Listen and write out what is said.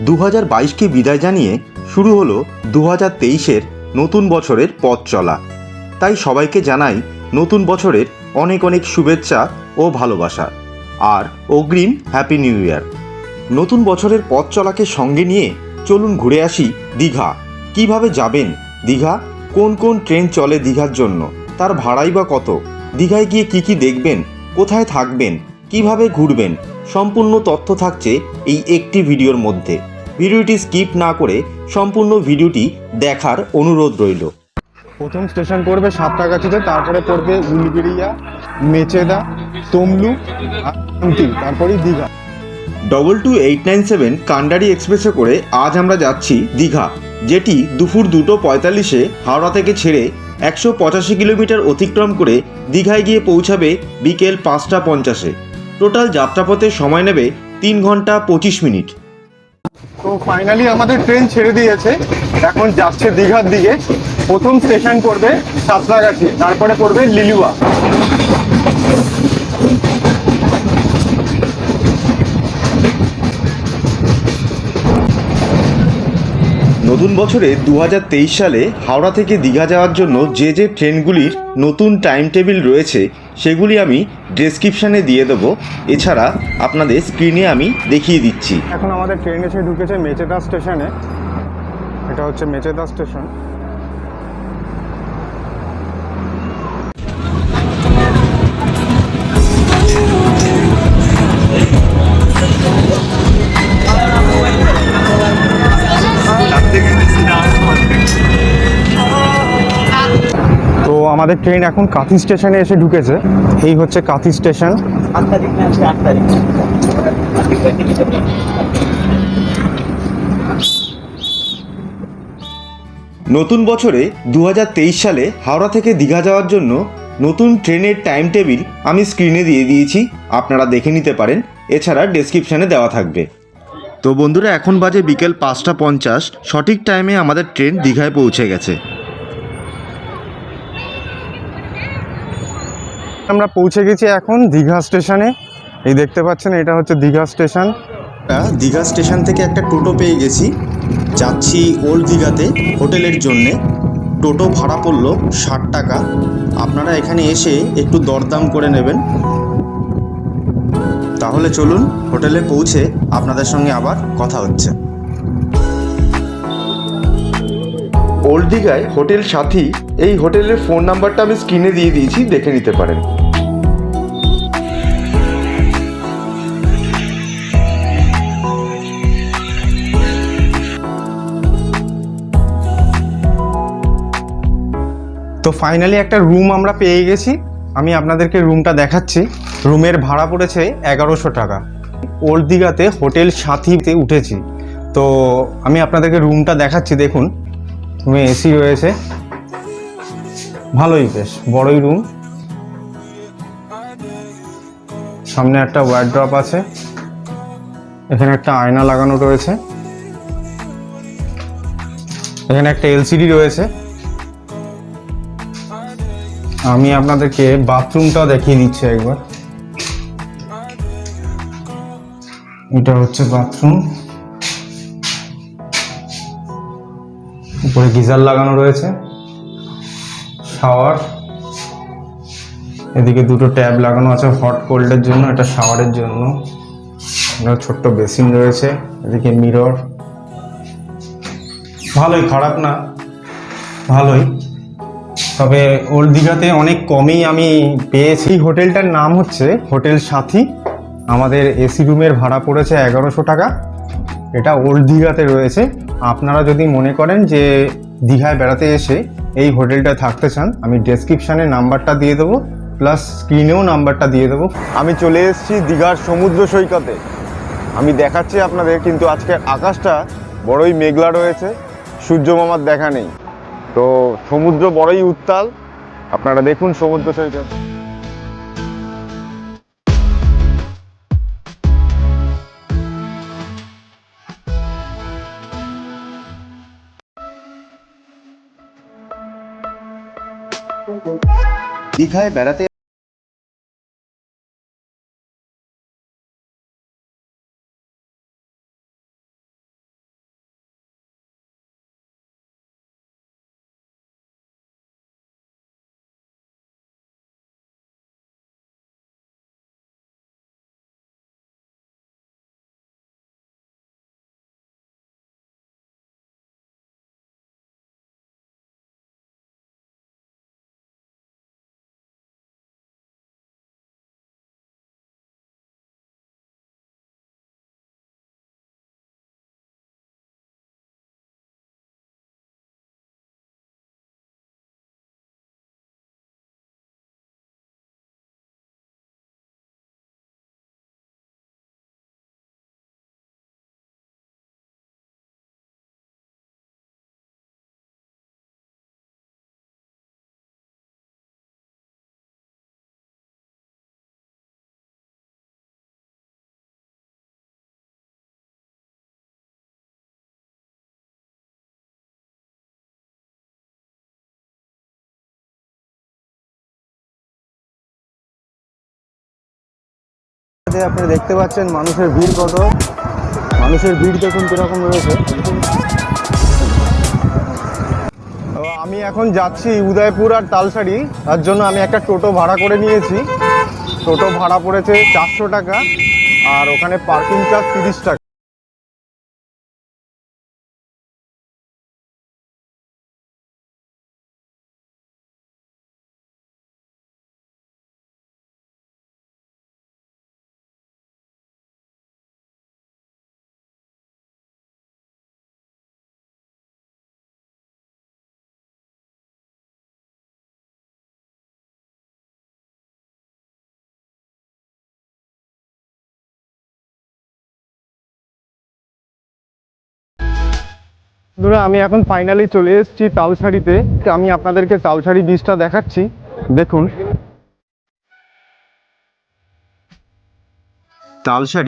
2022কে বিদায় জানিয়ে শুরু হলো 2023-এর নতুন বছরের পথ চলা। তাই সবাইকে জানাই নতুন বছরের অনেক অনেক শুভেচ্ছা ও ভালোবাসা, আর অগ্রিম হ্যাপি নিউ ইয়ার। নতুন বছরের পথ চলাকে সঙ্গে নিয়ে চলুন ঘুরে আসি দীঘা। কিভাবে যাবেন দীঘা, কোন কোন ট্রেন চলে দীঘার জন্য, তার ভাড়াই বা কত, দীঘায় গিয়ে কী কী দেখবেন, কোথায় থাকবেন, কিভাবে ঘুরবেন, সম্পূর্ণ তথ্য থাকছে এই একটি ভিডিওর মধ্যে। ভিডিওটি স্কিপ না করে সম্পূর্ণ ভিডিওটি দেখার অনুরোধ রইল। প্রথম স্টেশন পড়বে সাঁতরাগাছিতে, তারপরে পড়বে উলবেড়িয়া, মেচেদা, তমলুক আর খামতি, তারপরেই দীঘা। 22897 কান্ডারি এক্সপ্রেসে করে আজ আমরা যাচ্ছি দীঘা, যেটি দুপুর 2:45-এ হাওড়া থেকে ছেড়ে 185 কিলোমিটার অতিক্রম করে দীঘায় গিয়ে পৌঁছাবে বিকেল 5:50-এ। টোটাল যাত্রাপথের সময় নেবে 3 ঘন্টা 25 মিনিট। তো ফাইনালি আমাদের ট্রেন ছেড়ে দিয়েছে, এখন যাচ্ছে দীঘার দিকে। প্রথম স্টেশন পড়বে সাঁতরাগাছি, তারপরে পড়বে লিলুয়া। নতুন বছরে 2023 সালে হাওড়া থেকে দীঘা যাওয়ার জন্য যে যে ট্রেনগুলির নতুন টাইম টেবিল রয়েছে সেগুলি আমি ডেসক্রিপশানে দিয়ে দেবো। এছাড়া আপনাদের স্ক্রিনে আমি দেখিয়ে দিচ্ছি। এখন আমাদের ট্রেন এসে ঢুকেছে মেচেদা স্টেশনে। এটা হচ্ছে মেচেদা স্টেশন। তো আমাদের ট্রেন এখন কাঁথি স্টেশনে এসে ঢুকেছে। এই হচ্ছে কাঁথি স্টেশন। নতুন বছরে 2023 সালে হাওড়া থেকে দীঘা যাওয়ার জন্য নতুন ট্রেনের টাইম টেবিল আমি স্ক্রিনে দিয়ে দিয়েছি, আপনারা দেখে নিতে পারেন। এছাড়া ডেসক্রিপশানে দেওয়া থাকবে। তো বন্ধুরা, এখন বাজে বিকেল 5:50, সঠিক টাইমে আমাদের ট্রেন দীঘায় পৌঁছে গেছে। আমরা পৌঁছে গেছি এখন দীঘা স্টেশনে। এই দেখতে পাচ্ছেন, এটা হচ্ছে দীঘা স্টেশন। দীঘা স্টেশন থেকে একটা টোটো পেয়ে গেছি, যাচ্ছি ওল্ড দীঘাতে হোটেলের জন্যে। টোটো ভাড়া পড়লো 60 টাকা। আপনারা এখানে এসে একটু দরদাম করে নেবেন। তাহলে চলুন, হোটেলে পৌঁছে আপনাদের সঙ্গে আবার কথা হচ্ছে। ওল্ড দীঘায় হোটেল সাথী, এই হোটেলের ফোন নাম্বারটা আমি স্ক্রিনে দিয়ে দিয়েছি, দেখে নিতে পারেন। তো ফাইনালি একটা রুম আমরা পেয়ে গেছি। আমি আপনাদেরকে রুমটা দেখাচ্ছি। রুমের ভাড়া পড়েছে 1100 টাকা। ওল্ড দীঘাতে হোটেল সাথীতে উঠেছি। তো আমি আপনাদেরকে রুমটা দেখাচ্ছি, দেখুন। রুমে এসি রয়েছে, ভালোই, বেশ বড়ই রুম। সামনে একটা ওয়ার্ড্রপ আছে, এখানে একটা আয়না লাগানো রয়েছে, এখানে একটা এলসিডি রয়েছে। আমি আপনাদেরকে বাথরুমটাও দেখিয়ে দিচ্ছি একবার। এটা হচ্ছে বাথরুম, উপরে গিজার লাগানো রয়েছে, শাওয়ার, এদিকে দুটো ট্যাব লাগানো আছে হট কোল্ডের জন্য, এটা শাওয়ারের জন্য। এটা ছোট্ট বেসিন রয়েছে, এদিকে মিরর। ভালোই, খারাপ না, ভালোই। তবে ওল্ড দীঘাতে অনেক কমেই আমি পেয়েছি। হোটেলটার নাম হচ্ছে হোটেল সাথী। আমাদের এসি রুমের ভাড়া পড়েছে 1100 টাকা। এটা ওল্ড দীঘাতে রয়েছে। আপনারা যদি মনে করেন যে দীঘায় বেড়াতে এসে এই হোটেলটা থাকতে চান, আমি ডেসক্রিপশানে নাম্বারটা দিয়ে দেবো, প্লাস স্ক্রিনেও নাম্বারটা দিয়ে দেবো। আমি চলে এসেছি দীঘার সমুদ্র সৈকতে। আমি দেখাচ্ছি আপনাদের, কিন্তু আজকের আকাশটা বড়ই মেঘলা রয়েছে, সূর্য মামার দেখা নেই। তো সমুদ্র বড়ই উত্তাল, আপনারা দেখুন সমুদ্র সৈকত। দীঘায় বেড়াতে আপনারা দেখতে পাচ্ছেন মানুষের ভিড় কত, মানুষের ভিড় দেখুন কিরকম রয়েছে। তো আমি এখন যাচ্ছি উদয়পুর আর তালসারি, তার জন্য আমি একটা টোটো ভাড়া করে নিয়েছি। টোটো ভাড়া পড়েছে 400 টাকা, আর ওখানে পার্কিং চার্জ 30 টাকা। বন্ধুরা, আমি এখন ফাইনালি চলে এসেছি তালসারিতে। আমি আপনাদেরকে তালসারি বীজটা দেখাচ্ছি, দেখুন। তালসারি